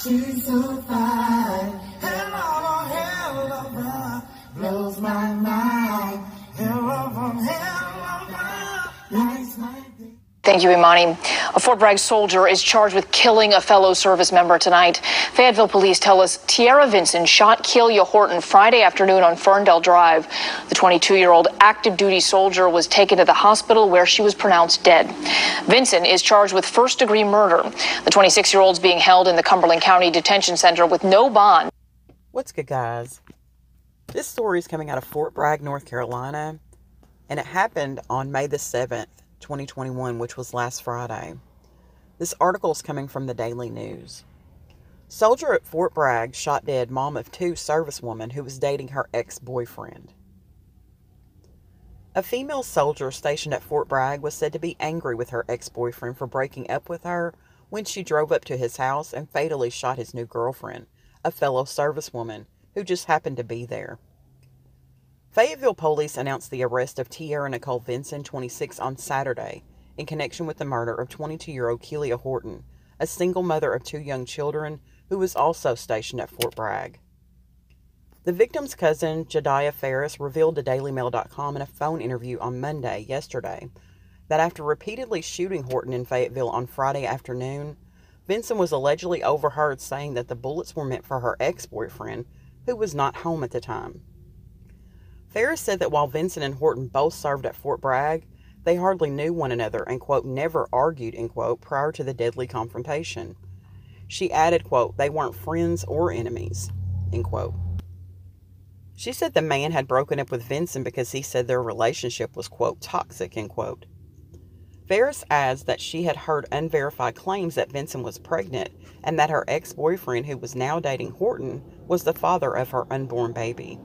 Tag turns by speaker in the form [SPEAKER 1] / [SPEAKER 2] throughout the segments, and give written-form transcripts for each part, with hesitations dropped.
[SPEAKER 1] She's so fine. Hell of a blows my mind. Hell of a lights my day.
[SPEAKER 2] Thank you, Imani. A Fort Bragg soldier is charged with killing a fellow service member tonight. Fayetteville police tell us Tiara Vinson shot Kelia Horton Friday afternoon on Ferndale Drive. The 22-year-old active duty soldier was taken to the hospital where she was pronounced dead. Vinson is charged with first-degree murder. The 26-year-old is being held in the Cumberland County Detention Center with no bond.
[SPEAKER 3] What's good, guys? This story is coming out of Fort Bragg, North Carolina, and it happened on May the 7th. 2021, which was last Friday. This article is coming from the Daily News. Soldier at Fort Bragg shot dead mom of two servicewoman who was dating her ex-boyfriend. A female soldier stationed at Fort Bragg was said to be angry with her ex-boyfriend for breaking up with her when she drove up to his house and fatally shot his new girlfriend, a fellow servicewoman who just happened to be there. Fayetteville police announced the arrest of Tiara Nicole Vinson, 26, on Saturday in connection with the murder of 22-year-old Kelia Horton, a single mother of two young children who was also stationed at Fort Bragg. The victim's cousin, Jadaiah Farris, revealed to DailyMail.com in a phone interview on yesterday, that after repeatedly shooting Horton in Fayetteville on Friday afternoon, Vinson was allegedly overheard saying that the bullets were meant for her ex-boyfriend, who was not home at the time. Farris said that while Vinson and Horton both served at Fort Bragg, they hardly knew one another and, quote, never argued, end quote, prior to the deadly confrontation. She added, quote, they weren't friends or enemies, end quote. She said the man had broken up with Vinson because he said their relationship was, quote, toxic, end quote. Farris adds that she had heard unverified claims that Vinson was pregnant and that her ex-boyfriend, who was now dating Horton, was the father of her unborn baby.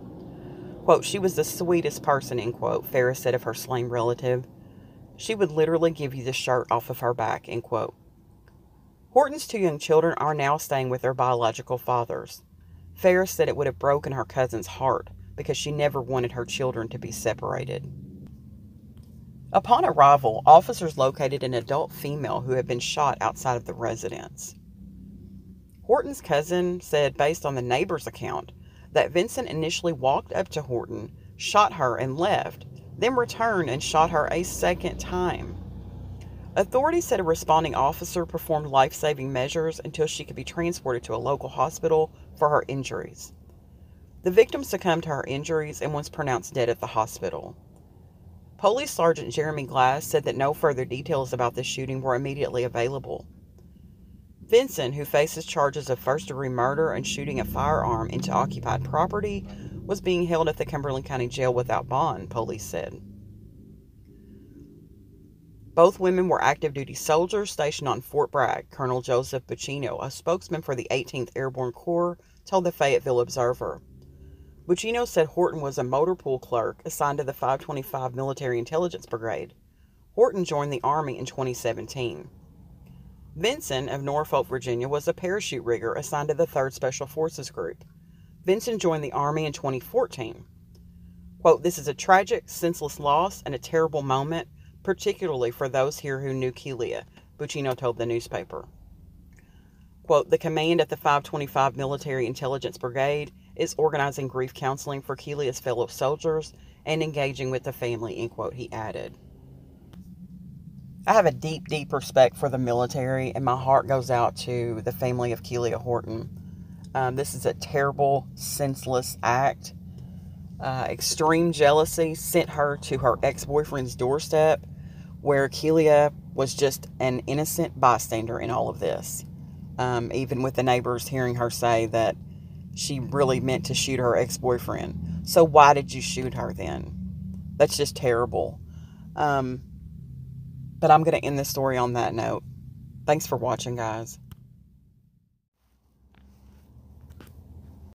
[SPEAKER 3] Quote, she was the sweetest person, end quote, Farris said of her slain relative. She would literally give you the shirt off of her back, end quote. Horton's two young children are now staying with their biological fathers. Farris said it would have broken her cousin's heart because she never wanted her children to be separated. Upon arrival, officers located an adult female who had been shot outside of the residence. Horton's cousin said, based on the neighbor's account, that Vinson initially walked up to Horton, shot her and left, then returned and shot her a second time. Authorities said a responding officer performed life-saving measures until she could be transported to a local hospital for her injuries. The victim succumbed to her injuries and was pronounced dead at the hospital. Police Sergeant Jeremy Glass said that no further details about the shooting were immediately available. Vinson, who faces charges of first-degree murder and shooting a firearm into occupied property, was being held at the Cumberland County Jail without bond, police said. Both women were active-duty soldiers stationed on Fort Bragg. Colonel Joseph Buccino, a spokesman for the 18th Airborne Corps, told the Fayetteville Observer. Buccino said Horton was a motor pool clerk assigned to the 525 Military Intelligence Brigade. Horton joined the Army in 2017. Vinson of Norfolk, Virginia, was a parachute rigger assigned to the 3rd Special Forces Group. Vinson joined the Army in 2014. Quote, this is a tragic, senseless loss and a terrible moment, particularly for those here who knew Kelia, Buccino told the newspaper. Quote, the command at the 525 Military Intelligence Brigade is organizing grief counseling for Kelia's fellow soldiers and engaging with the family, end quote, he added. I have a deep, deep respect for the military, and my heart goes out to the family of Kelia Horton. This is a terrible, senseless act. Extreme jealousy sent her to her ex-boyfriend's doorstep, where Kelia was just an innocent bystander in all of this. Even with the neighbors hearing her say that she really meant to shoot her ex-boyfriend. So why did you shoot her then? That's just terrible. But I'm going to end this story on that note. Thanks for watching, guys.